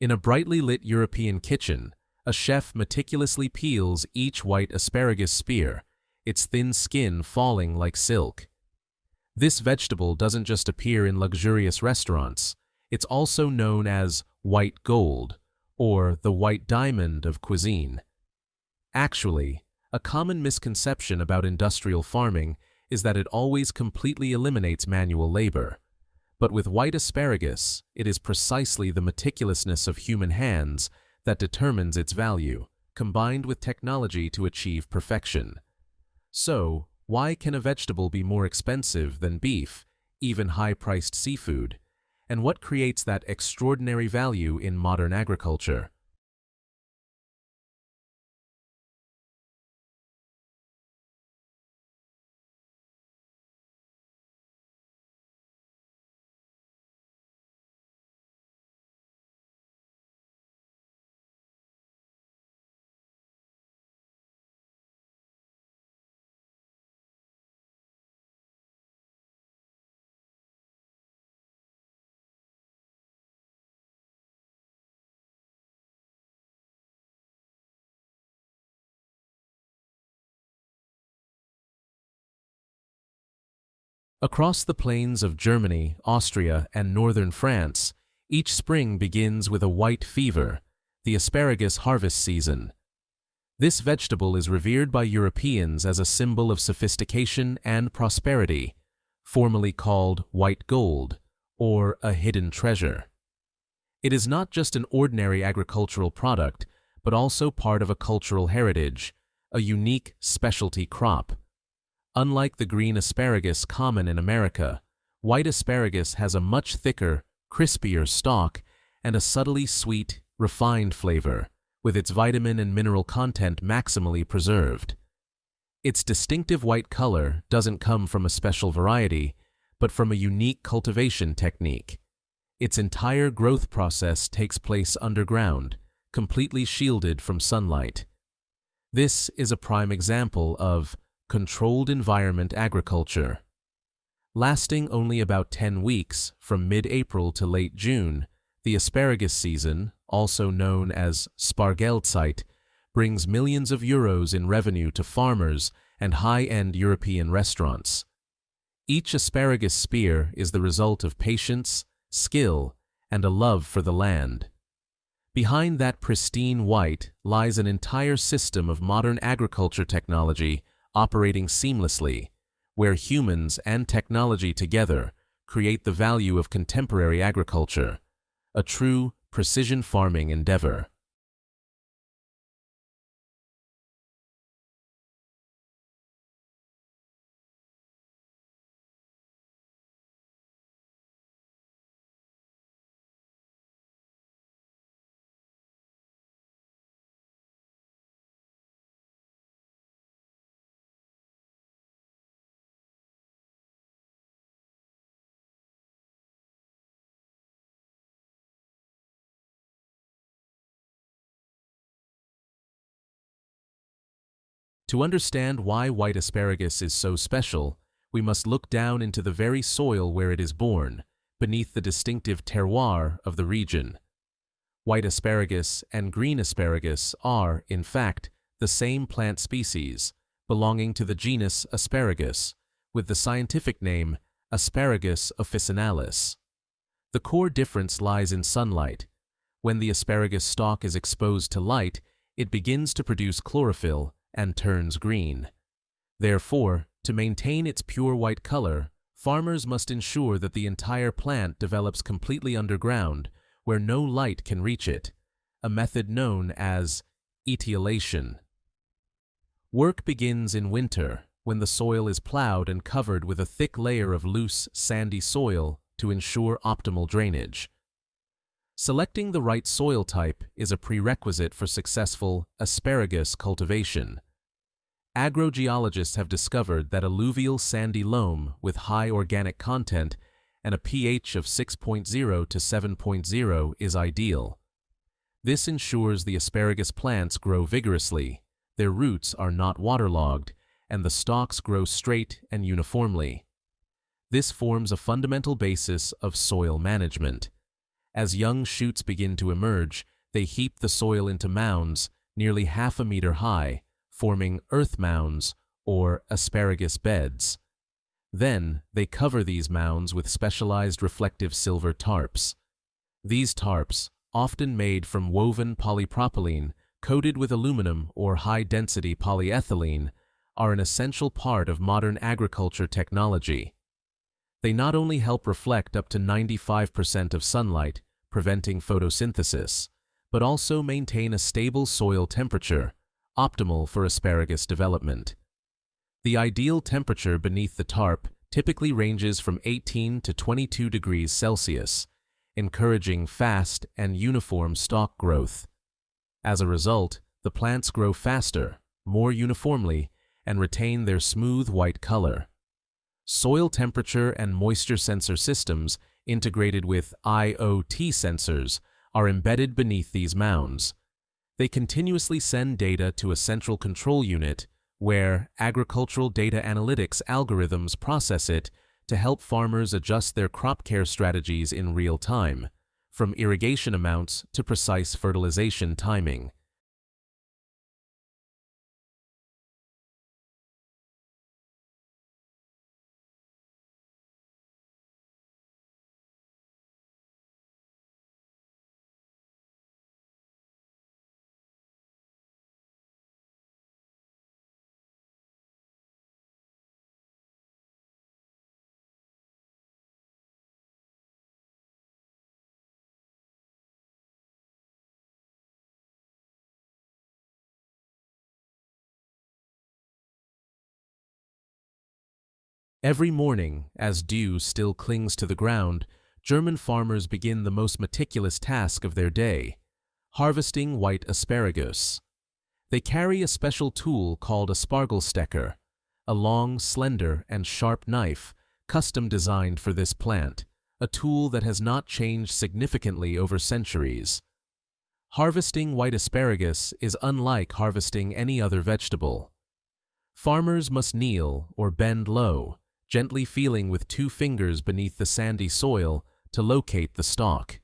In a brightly lit European kitchen, a chef meticulously peels each white asparagus spear, its thin skin falling like silk. This vegetable doesn't just appear in luxurious restaurants, it's also known as white gold, or the white diamond of cuisine. Actually, a common misconception about industrial farming is that it always completely eliminates manual labor. But with white asparagus, it is precisely the meticulousness of human hands that determines its value, combined with technology to achieve perfection. So, why can a vegetable be more expensive than beef, even high-priced seafood? And what creates that extraordinary value in modern agriculture? Across the plains of Germany, Austria, and northern France, each spring begins with a white fever, the asparagus harvest season. This vegetable is revered by Europeans as a symbol of sophistication and prosperity, formerly called white gold, or a hidden treasure. It is not just an ordinary agricultural product, but also part of a cultural heritage, a unique specialty crop. Unlike the green asparagus common in America, white asparagus has a much thicker, crispier stalk and a subtly sweet, refined flavor, with its vitamin and mineral content maximally preserved. Its distinctive white color doesn't come from a special variety, but from a unique cultivation technique. Its entire growth process takes place underground, completely shielded from sunlight. This is a prime example of controlled environment agriculture. Lasting only about 10 weeks, from mid-April to late June, the asparagus season, also known as Spargelzeit, brings millions of euros in revenue to farmers and high-end European restaurants. Each asparagus spear is the result of patience, skill, and a love for the land. Behind that pristine white lies an entire system of modern agriculture technology operating seamlessly, where humans and technology together create the value of contemporary agriculture, a true precision farming endeavor. To understand why white asparagus is so special, we must look down into the very soil where it is born, beneath the distinctive terroir of the region. White asparagus and green asparagus are, in fact, the same plant species, belonging to the genus Asparagus, with the scientific name Asparagus officinalis. The core difference lies in sunlight. When the asparagus stalk is exposed to light, it begins to produce chlorophyll and turns green. Therefore, to maintain its pure white color, farmers must ensure that the entire plant develops completely underground, where no light can reach it, a method known as etiolation. Work begins in winter, when the soil is plowed and covered with a thick layer of loose, sandy soil to ensure optimal drainage. Selecting the right soil type is a prerequisite for successful asparagus cultivation. Agrogeologists have discovered that alluvial sandy loam with high organic content and a pH of 6.0 to 7.0 is ideal. This ensures the asparagus plants grow vigorously, their roots are not waterlogged, and the stalks grow straight and uniformly. This forms a fundamental basis of soil management. As young shoots begin to emerge, they heap the soil into mounds nearly half a meter high, forming earth mounds or asparagus beds. Then, they cover these mounds with specialized reflective silver tarps. These tarps, often made from woven polypropylene coated with aluminum or high-density polyethylene, are an essential part of modern agriculture technology. They not only help reflect up to 95% of sunlight, preventing photosynthesis, but also maintain a stable soil temperature, optimal for asparagus development. The ideal temperature beneath the tarp typically ranges from 18 to 22 degrees Celsius, encouraging fast and uniform stalk growth. As a result, the plants grow faster, more uniformly, and retain their smooth white color. Soil temperature and moisture sensor systems integrated with IoT sensors are embedded beneath these mounds. They continuously send data to a central control unit where agricultural data analytics algorithms process it to help farmers adjust their crop care strategies in real time, from irrigation amounts to precise fertilization timing. Every morning, as dew still clings to the ground, German farmers begin the most meticulous task of their day: harvesting white asparagus. They carry a special tool called a Spargelstecker, a long, slender, and sharp knife custom designed for this plant, a tool that has not changed significantly over centuries. Harvesting white asparagus is unlike harvesting any other vegetable. Farmers must kneel or bend low, gently feeling with 2 fingers beneath the sandy soil to locate the stalk.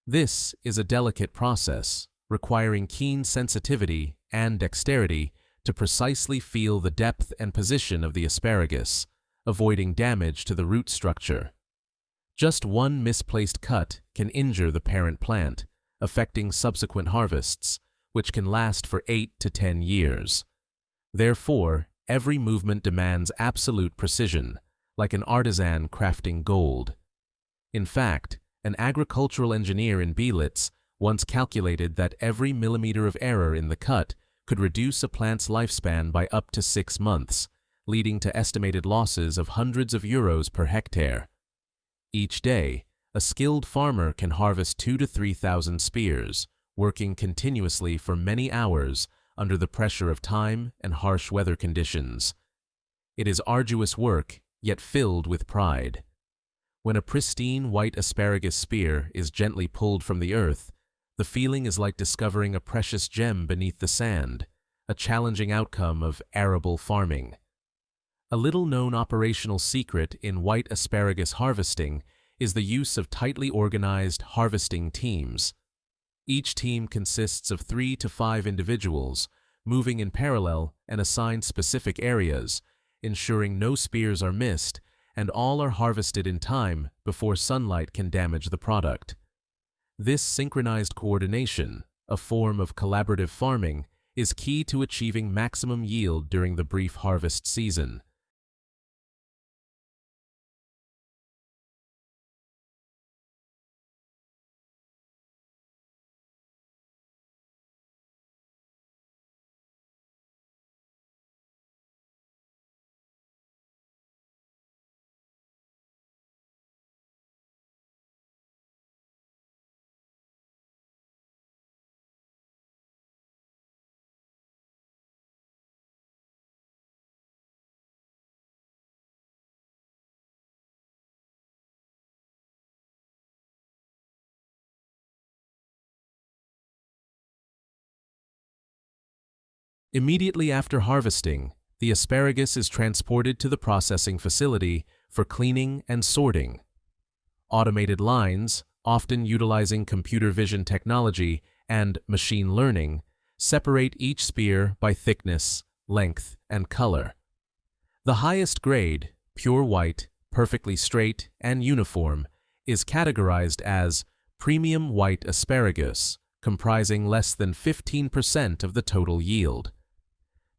This is a delicate process, requiring keen sensitivity and dexterity to precisely feel the depth and position of the asparagus, avoiding damage to the root structure. Just one misplaced cut can injure the parent plant, affecting subsequent harvests, which can last for 8 to 10 years. Therefore, every movement demands absolute precision, like an artisan crafting gold. In fact, an agricultural engineer in Belitz once calculated that every millimeter of error in the cut could reduce a plant's lifespan by up to 6 months, leading to estimated losses of hundreds of euros per hectare. Each day, a skilled farmer can harvest 2,000 to 3,000 spears, working continuously for many hours under the pressure of time and harsh weather conditions. It is arduous work, yet filled with pride. When a pristine white asparagus spear is gently pulled from the earth, the feeling is like discovering a precious gem beneath the sand, a challenging outcome of arable farming. A little-known operational secret in white asparagus harvesting is the use of tightly organized harvesting teams. Each team consists of 3 to 5 individuals, moving in parallel and assigned specific areas, ensuring no spears are missed and all are harvested in time before sunlight can damage the product. This synchronized coordination, a form of collaborative farming, is key to achieving maximum yield during the brief harvest season. Immediately after harvesting, the asparagus is transported to the processing facility for cleaning and sorting. Automated lines, often utilizing computer vision technology and machine learning, separate each spear by thickness, length, and color. The highest grade, pure white, perfectly straight and uniform, is categorized as premium white asparagus, comprising less than 15% of the total yield.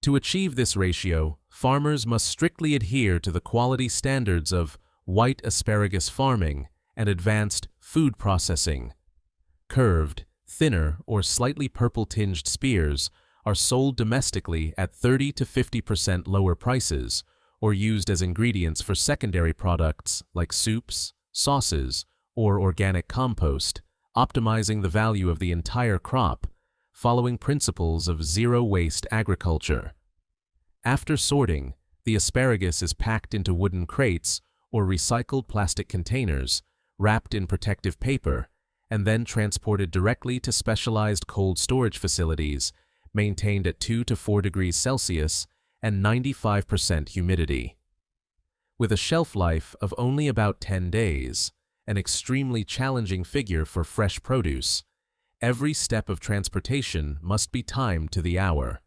To achieve this ratio, farmers must strictly adhere to the quality standards of white asparagus farming and advanced food processing. Curved, thinner, or slightly purple-tinged spears are sold domestically at 30 to 50% lower prices, or used as ingredients for secondary products like soups, sauces, or organic compost, optimizing the value of the entire crop, following principles of zero-waste agriculture. After sorting, the asparagus is packed into wooden crates or recycled plastic containers, wrapped in protective paper, and then transported directly to specialized cold storage facilities, maintained at 2 to 4 degrees Celsius and 95% humidity. With a shelf life of only about 10 days, an extremely challenging figure for fresh produce, every step of transportation must be timed to the hour.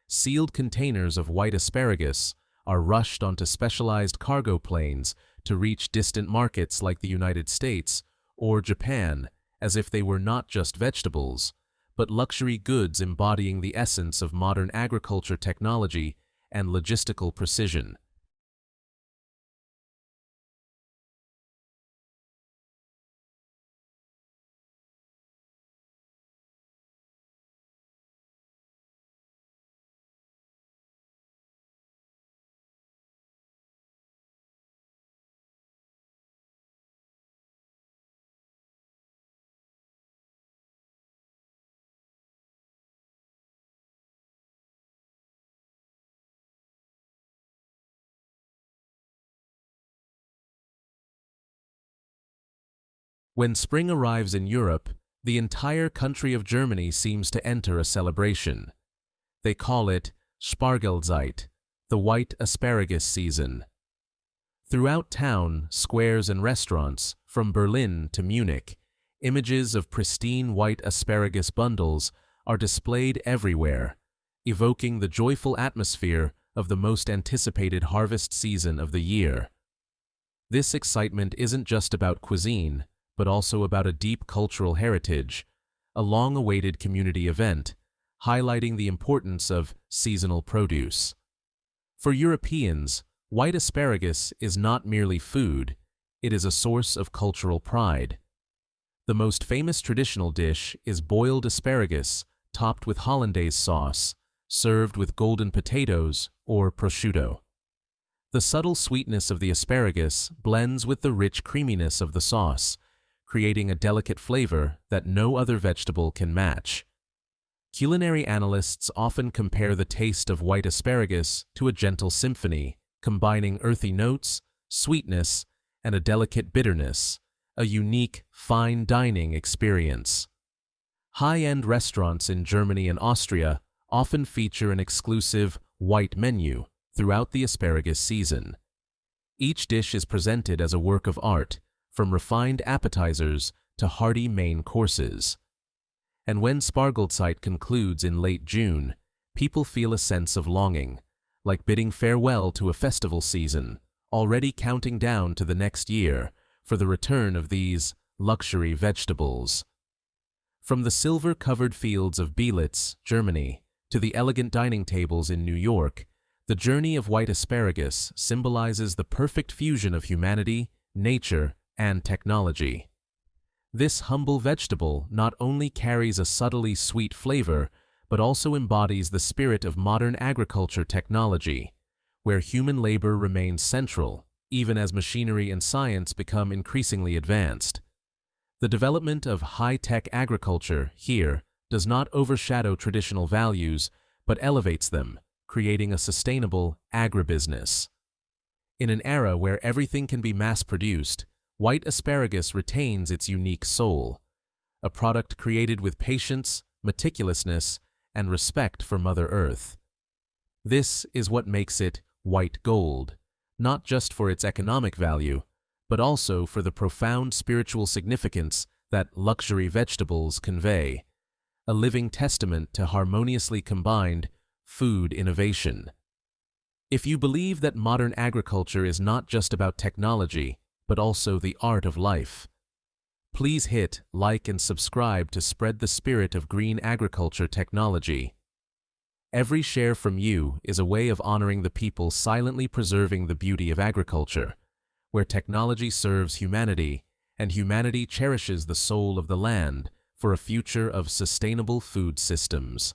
Sealed containers of white asparagus are rushed onto specialized cargo planes to reach distant markets like the United States or Japan, as if they were not just vegetables, but luxury goods embodying the essence of modern agriculture technology and logistical precision. When spring arrives in Europe, the entire country of Germany seems to enter a celebration. They call it Spargelzeit, the white asparagus season. Throughout town, squares and restaurants, from Berlin to Munich, images of pristine white asparagus bundles are displayed everywhere, evoking the joyful atmosphere of the most anticipated harvest season of the year. This excitement isn't just about cuisine, but also about a deep cultural heritage, a long-awaited community event, highlighting the importance of seasonal produce. For Europeans, white asparagus is not merely food, it is a source of cultural pride. The most famous traditional dish is boiled asparagus, topped with hollandaise sauce, served with golden potatoes or prosciutto. The subtle sweetness of the asparagus blends with the rich creaminess of the sauce, creating a delicate flavor that no other vegetable can match. Culinary analysts often compare the taste of white asparagus to a gentle symphony, combining earthy notes, sweetness, and a delicate bitterness, a unique, fine dining experience. High-end restaurants in Germany and Austria often feature an exclusive white menu throughout the asparagus season. Each dish is presented as a work of art, from refined appetizers to hearty main courses. And when Spargelzeit concludes in late June, people feel a sense of longing, like bidding farewell to a festival season, already counting down to the next year for the return of these luxury vegetables. From the silver-covered fields of Belitz, Germany, to the elegant dining tables in New York, the journey of white asparagus symbolizes the perfect fusion of humanity, nature, and technology. This humble vegetable not only carries a subtly sweet flavor, but also embodies the spirit of modern agriculture technology, where human labor remains central, even as machinery and science become increasingly advanced. The development of high-tech agriculture here does not overshadow traditional values, but elevates them, creating a sustainable agribusiness. In an era where everything can be mass-produced, white asparagus retains its unique soul, a product created with patience, meticulousness, and respect for Mother Earth. This is what makes it white gold, not just for its economic value, but also for the profound spiritual significance that luxury vegetables convey, a living testament to harmoniously combined food innovation. If you believe that modern agriculture is not just about technology, but also the art of life, please hit like and subscribe to spread the spirit of green agriculture technology. Every share from you is a way of honoring the people silently preserving the beauty of agriculture, where technology serves humanity and humanity cherishes the soul of the land for a future of sustainable food systems.